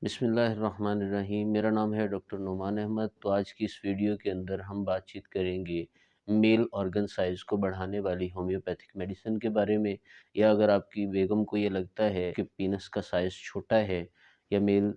बिस्मिल्लाहिर्रहमानिर्रहीम। मेरा नाम है डॉक्टर नुमान अहमद। तो आज की इस वीडियो के अंदर हम बातचीत करेंगे मेल ऑर्गन साइज़ को बढ़ाने वाली होम्योपैथिक मेडिसिन के बारे में। या अगर आपकी बेगम को ये लगता है कि पीनस का साइज़ छोटा है या मेल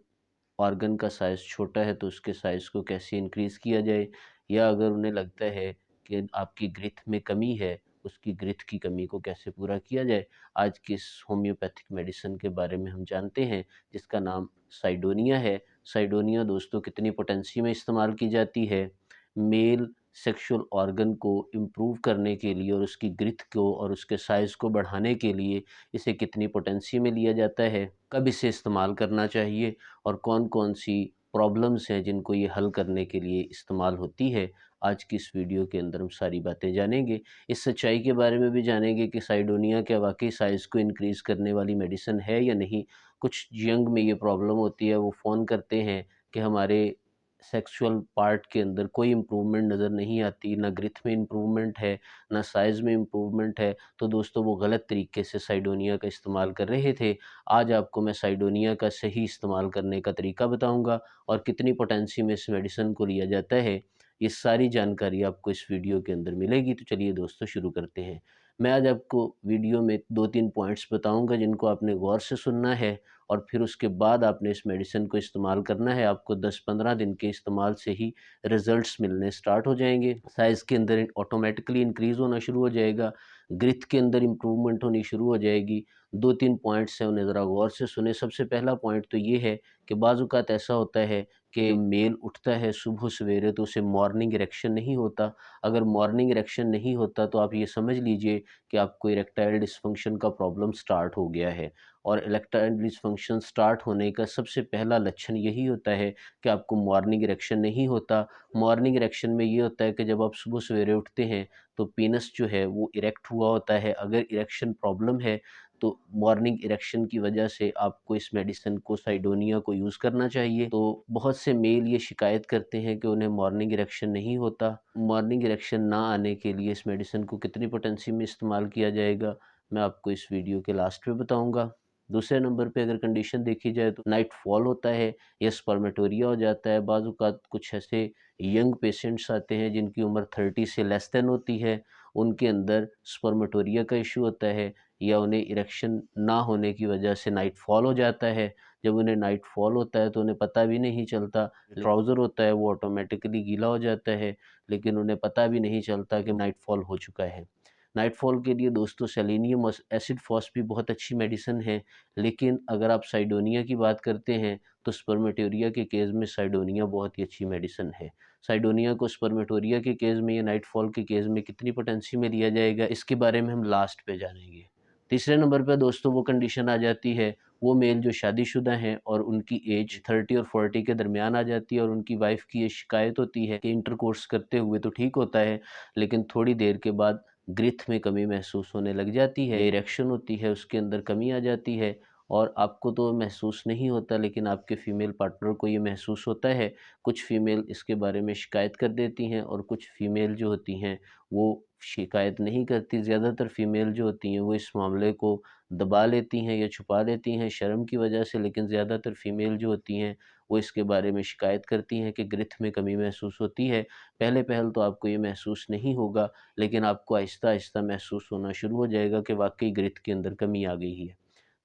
ऑर्गन का साइज़ छोटा है तो उसके साइज़ को कैसे इंक्रीज़ किया जाए, या अगर उन्हें लगता है कि आपकी ग्रिथ में कमी है, उसकी ग्रिथ की कमी को कैसे पूरा किया जाए। आज की इस होम्योपैथिक मेडिसिन के बारे में हम जानते हैं, जिसका नाम साइडोनिया है। साइडोनिया दोस्तों कितनी पोटेंसी में इस्तेमाल की जाती है, मेल सेक्सुअल ऑर्गन को इम्प्रूव करने के लिए और उसकी ग्रिथ को और उसके साइज़ को बढ़ाने के लिए इसे कितनी पोटेंसी में लिया जाता है, कब इसे इस्तेमाल करना चाहिए और कौन-कौन सी प्रॉब्लम्स हैं जिनको ये हल करने के लिए इस्तेमाल होती है। आज की इस वीडियो के अंदर हम सारी बातें जानेंगे। इस सच्चाई के बारे में भी जानेंगे कि साइडोनिया क्या वाक़ई साइज़ को इंक्रीज़ करने वाली मेडिसिन है या नहीं। कुछ यंग में ये प्रॉब्लम होती है, वो फ़ोन करते हैं कि हमारे सेक्सुअल पार्ट के अंदर कोई इम्प्रूवमेंट नज़र नहीं आती, ना ग्रिथ में इम्प्रूवमेंट है, ना साइज़ में इम्प्रूवमेंट है। तो दोस्तों वो गलत तरीके से साइडोनिया का इस्तेमाल कर रहे थे। आज आपको मैं साइडोनिया का सही इस्तेमाल करने का तरीका बताऊँगा और कितनी पोटेंसी में इस मेडिसिन को लिया जाता है। ये सारी जानकारी आपको इस वीडियो के अंदर मिलेगी। तो चलिए दोस्तों शुरू करते हैं। मैं आज आपको वीडियो में 2-3 पॉइंट्स बताऊँगा जिनको आपने गौर से सुनना है और फिर उसके बाद आपने इस मेडिसिन को इस्तेमाल करना है। आपको 10-15 दिन के इस्तेमाल से ही रिज़ल्ट्स मिलने स्टार्ट हो जाएँगे। साइज़ के अंदर ऑटोमैटिकली इंक्रीज़ होना शुरू हो जाएगा, ग्रिथ के अंदर इम्प्रूवमेंट होनी शुरू हो जाएगी। 2-3 पॉइंट्स हैं, उन्हें ज़रा गौर से सुनें। सबसे पहला पॉइंट तो ये है कि बाज़ औक़ात ऐसा होता है कि मेल उठता है सुबह सवेरे तो उसे मॉर्निंग इरेक्शन नहीं होता। अगर मॉर्निंग इरेक्शन नहीं होता तो आप ये समझ लीजिए कि आपको इरेक्टाइल डिस्फंक्शन का प्रॉब्लम स्टार्ट हो गया है। और इरेक्टाइल डिस्फंक्शन स्टार्ट होने का सबसे पहला लक्षण यही होता है कि आपको मॉर्निंग इरेक्शन नहीं होता। मॉर्निंग इरेक्शन में ये होता है कि जब आप सुबह सवेरे उठते हैं तो पीनस जो है वो इरेक्ट हुआ होता है। अगर इरेक्शन प्रॉब्लम है तो मॉर्निंग इरेक्शन की वजह से आपको इस मेडिसिन को साइडोनिया को यूज़ करना चाहिए। तो बहुत से मेल ये शिकायत करते हैं कि उन्हें मॉर्निंग इरेक्शन नहीं होता। मॉर्निंग इरेक्शन ना आने के लिए इस मेडिसिन को कितनी पोटेंसी में इस्तेमाल किया जाएगा, मैं आपको इस वीडियो के लास्ट में बताऊँगा। दूसरे नंबर पे अगर कंडीशन देखी जाए तो नाइट फॉल होता है या स्पर्मेटोरिया हो जाता है। बाज़ औक़ात कुछ ऐसे यंग पेशेंट्स आते हैं जिनकी उम्र 30 से लेस देन होती है, उनके अंदर स्पर्मेटोरिया का इश्यू होता है या उन्हें इरेक्शन ना होने की वजह से नाइट फॉल हो जाता है। जब उन्हें नाइट फॉल होता है तो उन्हें पता भी नहीं चलता, ट्राउज़र होता है वो ऑटोमेटिकली गीला हो जाता है, लेकिन उन्हें पता भी नहीं चलता कि नाइट फॉल हो चुका है। नाइट फॉल के लिए दोस्तों सेलेनियम एसिड फॉस भी बहुत अच्छी मेडिसिन है, लेकिन अगर आप साइडोनिया की बात करते हैं तो स्पर्मेटोरिया के केस में साइडोनिया बहुत ही अच्छी मेडिसिन है। साइडोनिया को स्पर्मेटोरिया के केस में या नाइट फॉल के केस में कितनी पोटेंसी में लिया जाएगा, इसके बारे में हम लास्ट पे जानेंगे। तीसरे नंबर पे दोस्तों वो कंडीशन आ जाती है, वो मेल जो शादीशुदा हैं और उनकी एज 30 और 40 के दरमियान आ जाती है और उनकी वाइफ़ की ये शिकायत होती है कि इंटरकोर्स करते हुए तो ठीक होता है, लेकिन थोड़ी देर के बाद ग्रिथ में कमी महसूस होने लग जाती है, इरेक्शन होती है, उसके अंदर कमी आ जाती है और आपको तो महसूस नहीं होता लेकिन आपके फीमेल पार्टनर को ये महसूस होता है। कुछ फीमेल इसके बारे में शिकायत कर देती हैं और कुछ फीमेल जो होती हैं वो शिकायत नहीं करती। ज़्यादातर फीमेल जो होती हैं वो इस मामले को दबा लेती हैं या छुपा लेती हैं शर्म की वजह से, लेकिन ज़्यादातर फीमेल जो होती हैं वो इसके बारे में शिकायत करती हैं कि ग्रिथ में कमी महसूस होती है। पहले-पहल तो आपको ये महसूस नहीं होगा, लेकिन आपको आहिस्ता-आहिस्ता महसूस होना शुरू हो जाएगा कि वाक़ई ग्रिथ के अंदर कमी आ गई है।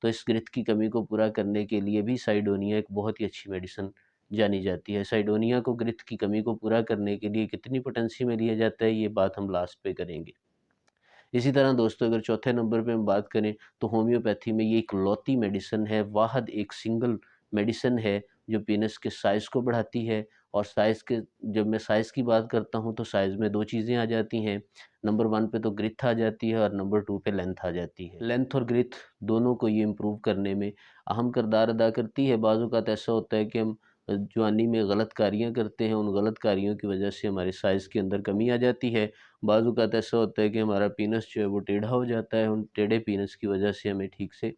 तो इस ग्रिथ की कमी को पूरा करने के लिए भी साइडोनिया एक बहुत ही अच्छी मेडिसिन जानी जाती है। साइडोनिया को ग्रिथ की कमी को पूरा करने के लिए कितनी पोटेंसी में लिया जाता है, ये बात हम लास्ट पे करेंगे। इसी तरह दोस्तों अगर चौथे नंबर पे हम बात करें तो होम्योपैथी में ये इकलौती मेडिसिन है, वाहिद एक सिंगल मेडिसिन है जो पीनस के साइज़ को बढ़ाती है। और साइज़ के जब मैं साइज़ की बात करता हूँ तो साइज़ में 2 चीज़ें आ जाती हैं। नंबर 1 पे तो ग्रिथ आ जाती है और नंबर 2 पे लेंथ आ जाती है। लेंथ और ग्रिथ दोनों को ये इम्प्रूव करने में अहम किरदार अदा करती है। बाज़ औक़ात ऐसा होता है कि हम जवानी में गलत कार्य करते हैं, उन गलत कार्यों की वजह से हमारे साइज़ के अंदर कमी आ जाती है। बाज़ औक़ात ऐसा होता है कि हमारा पीनस जो है वो टेढ़ा हो जाता है, उन टेढ़े पीनस की वजह से हमें ठीक से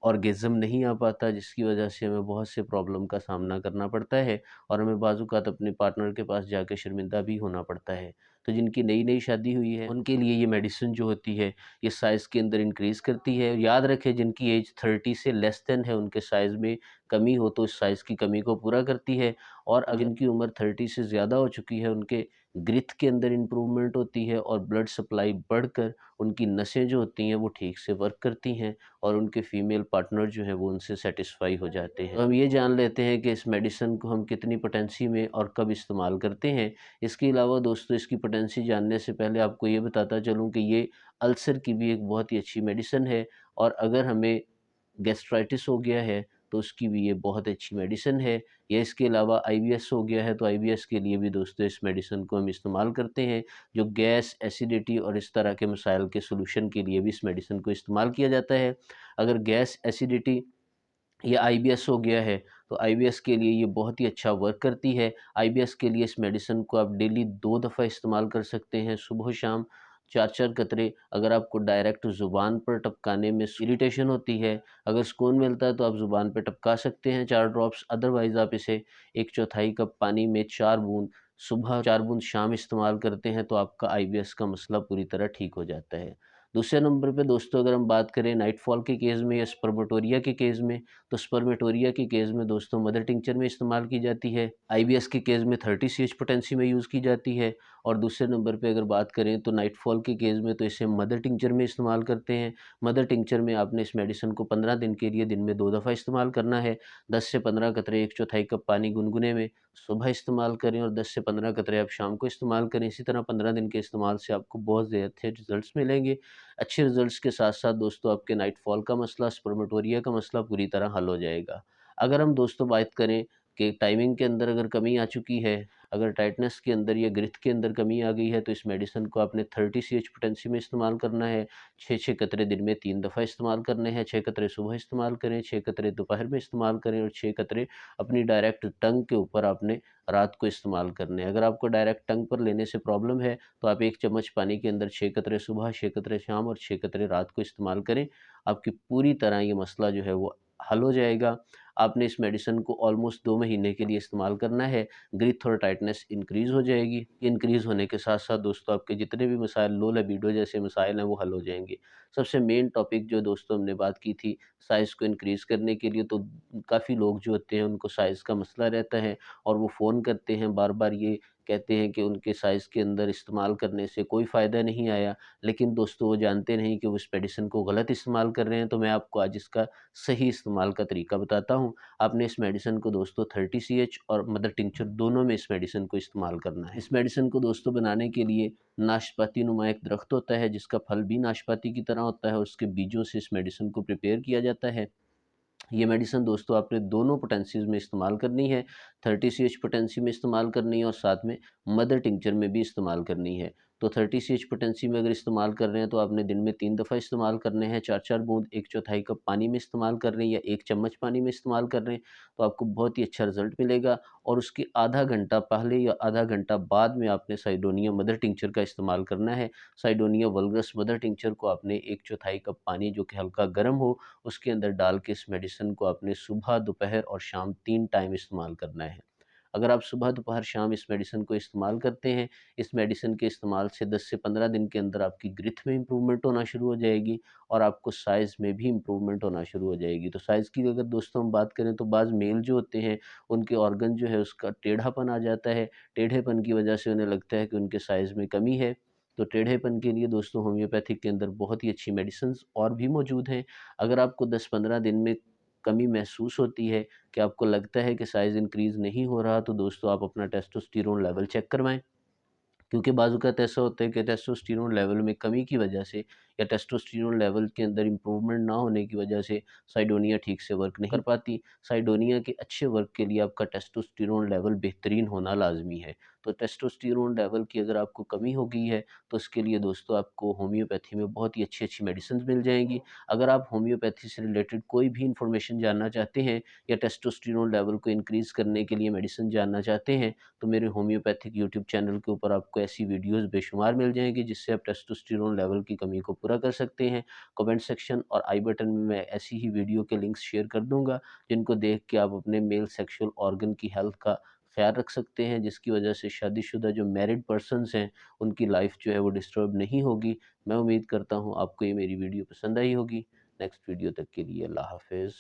ऑर्गेज़म नहीं आ पाता, जिसकी वजह से हमें बहुत से प्रॉब्लम का सामना करना पड़ता है और हमें बाज़ औक़ात अपने पार्टनर के पास जाके शर्मिंदा भी होना पड़ता है। तो जिनकी नई-नई शादी हुई है, उनके लिए ये मेडिसिन जो होती है, ये साइज़ के अंदर इंक्रीज़ करती है। याद रखें जिनकी एज 30 से लेस देन है, उनके साइज़ में कमी हो तो इस साइज़ की कमी को पूरा करती है, और अगर जिनकी उम्र 30 से ज़्यादा हो चुकी है, उनके ग्रोथ के अंदर इम्प्रूवमेंट होती है और ब्लड सप्लाई बढ़कर उनकी नसें जो होती हैं वो ठीक से वर्क करती हैं, और उनके फीमेल पार्टनर जो हैं वो उनसे सैटिस्फाई हो जाते हैं। तो हम ये जान लेते हैं कि इस मेडिसिन को हम कितनी पोटेंसी में और कब इस्तेमाल करते हैं। इसके अलावा दोस्तों, इसकी पोटेंसी जानने से पहले आपको ये बताता चलूँ कि ये अल्सर की भी एक बहुत ही अच्छी मेडिसिन है, और अगर हमें गैस्ट्राइटिस हो गया है तो उसकी भी ये बहुत अच्छी मेडिसिन है। या इसके अलावा आईबीएस हो गया है तो आईबीएस के लिए भी दोस्तों इस मेडिसिन को हम इस्तेमाल करते हैं। जो गैस, एसिडिटी और इस तरह के मसाइल के सॉल्यूशन के लिए भी इस मेडिसिन को इस्तेमाल किया जाता है। अगर गैस, एसिडिटी या आईबीएस हो गया है, तो आईबीएस के लिए ये बहुत ही अच्छा वर्क करती है। आईबीएस के लिए इस मेडिसिन को आप डेली 2 दफ़ा इस्तेमाल कर सकते हैं, सुबह-शाम 4-4 कतरे। अगर आपको डायरेक्ट ज़ुबान पर टपकाने में इरिटेशन होती है, अगर सुकून मिलता है तो आप ज़ुबान पे टपका सकते हैं 4 ड्रॉप्स, अदरवाइज़ आप इसे 1/4 कप पानी में 4 बूंद सुबह, 4 बूंद शाम इस्तेमाल करते हैं तो आपका आईबीएस का मसला पूरी तरह ठीक हो जाता है। दूसरे नंबर पे दोस्तों, अगर हम बात करें नाइटफॉल के केस में या स्पर्मेटोरिया के केस में, तो स्पर्मेटोरिया के केस में दोस्तों मदर टिंचर में इस्तेमाल की जाती है। आईबीएस के केस में 30 सीएच पोटेंसी में यूज़ की जाती है। और दूसरे नंबर पे अगर बात करें तो नाइटफॉल के केस में तो इसे मदर टिंचर में इस्तेमाल करते हैं। मदर टिंचर में आपने इस मेडिसिन को 15 दिन के लिए दिन में 2 दफ़ा इस्तेमाल करना है। 10 से 15 कतरे 1/4 कप पानी गुनगुने में सुबह इस्तेमाल करें, और 10 से 15 कतरे आप शाम को इस्तेमाल करें। इसी तरह 15 दिन के इस्तेमाल से आपको बहुत ज़्यादा अच्छे रिज़ल्ट्स मिलेंगे। अच्छे रिज़ल्ट्स के साथ-साथ दोस्तों आपके नाइटफॉल का मसला, स्पर्मेटोरिया का मसला पूरी तरह हल हो जाएगा। अगर हम दोस्तों बात करें कि टाइमिंग के अंदर अगर कमी आ चुकी है, अगर टाइटनेस के अंदर या ग्रिथ के अंदर कमी आ गई है, तो इस मेडिसिन को आपने 30 सीएच पोटेंसी में इस्तेमाल करना है। 6-6 कतरे दिन में 3 दफ़ा इस्तेमाल करने हैं। 6 कतरे सुबह इस्तेमाल करें, 6 कतरे दोपहर में इस्तेमाल करें, और 6 कतरे अपनी डायरेक्ट टंग के ऊपर आपने रात को इस्तेमाल करने हैं। अगर आपको डायरेक्ट टंग पर लेने से प्रॉब्लम है तो आप 1 चम्मच पानी के अंदर 6 कतरे सुबह, 6 कतरे शाम और 6 कतरे रात को इस्तेमाल करें। आपकी पूरी तरह ये मसला जो है वो हल हो जाएगा। आपने इस मेडिसिन को ऑलमोस्ट 2 महीने के लिए इस्तेमाल करना है। ग्रिथ और टाइटनेस इंक्रीज़ हो जाएगी। इंक्रीज़ होने के साथ-साथ दोस्तों आपके जितने भी मसाइल, लो लिबिडो जैसे मसाइल हैं वो हल हो जाएँगे। सबसे मेन टॉपिक जो दोस्तों हमने बात की थी साइज़ को इंक्रीज़ करने के लिए, तो काफ़ी लोग जो होते हैं उनको साइज़ का मसला रहता है, और वो फ़ोन करते हैं बार-बार, ये कहते हैं कि उनके साइज़ के अंदर इस्तेमाल करने से कोई फ़ायदा नहीं आया। लेकिन दोस्तों वो जानते नहीं कि वो इस मेडिसिन को गलत इस्तेमाल कर रहे हैं, तो मैं आपको आज इसका सही इस्तेमाल का तरीका बताता हूँ। आपने इस मेडिसिन को दोस्तों 30 सीएच और मदर टिंचर दोनों में इस मेडिसिन को इस्तेमाल करना है। इस मेडिसिन को दोस्तों बनाने के लिए नाशपाती नुमा एक दरख्त होता है जिसका फल भी नाशपाती की तरह होता है, उसके बीजों से इस मेडिसिन को प्रिपेयर किया जाता है। ये मेडिसिन दोस्तों आपने दोनों पोटेंसीज़ में इस्तेमाल करनी है। 30 सीएच पोटेंसी में इस्तेमाल करनी है, और साथ में मदर टिंचर में भी इस्तेमाल करनी है। तो 30 सीएच पोटेंसी में अगर इस्तेमाल कर रहे हैं तो आपने दिन में 3 दफ़ा इस्तेमाल करने हैं। 4-4 बूँद 1/4 कप पानी में इस्तेमाल कर रहे हैं या 1 चम्मच पानी में इस्तेमाल कर रहे हैं, तो आपको बहुत ही अच्छा रिज़ल्ट मिलेगा। और उसके आधा घंटा पहले या आधा घंटा बाद में आपने साइडोनिया मदर टिंचर का इस्तेमाल करना है। साइडोनिया वल्गस मदर टिंचर को आपने 1/4 कप पानी जो कि हल्का गर्म हो, उसके अंदर डाल के इस मेडिसिन को आपने सुबह, दोपहर और शाम 3 टाइम इस्तेमाल करना है। अगर आप सुबह, दोपहर, शाम इस मेडिसिन को इस्तेमाल करते हैं, इस मेडिसिन के इस्तेमाल से 10 से 15 दिन के अंदर आपकी ग्रोथ में इम्प्रूवमेंट होना शुरू हो जाएगी, और आपको साइज़ में भी इम्प्रूवमेंट होना शुरू हो जाएगी। तो साइज़ की अगर दोस्तों हम बात करें तो बाज़ मेल जो होते हैं, उनके ऑर्गन जो है उसका टेढ़ापन आ जाता है। टेढ़ेपन की वजह से उन्हें लगता है कि उनके साइज़ में कमी है। तो टेढ़ेपन के लिए दोस्तों होम्योपैथिक के अंदर बहुत ही अच्छी मेडिसिन्स और भी मौजूद हैं। अगर आपको 10-15 दिन में कमी महसूस होती है, कि आपको लगता है कि साइज़ इंक्रीज़ नहीं हो रहा, तो दोस्तों आप अपना टेस्टोस्टेरोन लेवल चेक करवाएँ। क्योंकि बाज़-औक़ात ऐसा होता है कि टेस्टोस्टेरोन लेवल में कमी की वजह से या टेस्टोस्टेरोन लेवल के अंदर इम्प्रूवमेंट ना होने की वजह से साइडोनिया ठीक से वर्क नहीं कर पाती। साइडोनिया के अच्छे वर्क के लिए आपका टेस्टोस्टेरोन लेवल बेहतरीन होना लाज़मी है। तो टेस्टोस्टेरोन लेवल की अगर आपको कमी हो गई है, तो उसके लिए दोस्तों आपको होम्योपैथी में बहुत ही अच्छी-अच्छी मेडिसिन्स मिल जाएँगी। अगर आप होम्योपैथी से रिलेटेड कोई भी इन्फॉर्मेशन जानना चाहते हैं, या टेस्टोस्टेरोन लेवल को इंक्रीज़ करने के लिए मेडिसिन जानना चाहते हैं, तो मेरे होम्योपैथिक यूट्यूब चैनल के ऊपर आपको ऐसी वीडियोज़ बेशुमार मिल जाएँगी जिससे आप टेस्टोस्टेरोन लेवल की कमी को पूरा कर सकते हैं। कमेंट सेक्शन और आई बटन में मैं ऐसी ही वीडियो के लिंक्स शेयर कर दूँगा, जिनको देख के आप अपने मेल सेक्सुअल ऑर्गन की हेल्थ का ख़्याल रख सकते हैं, जिसकी वजह से शादीशुदा जो मैरिड पर्सन्स हैं, उनकी लाइफ़ जो है वो डिस्टर्ब नहीं होगी। मैं उम्मीद करता हूँ आपको ये मेरी वीडियो पसंद आई होगी। नेक्स्ट वीडियो तक के लिए अल्लाह हाफ़िज़।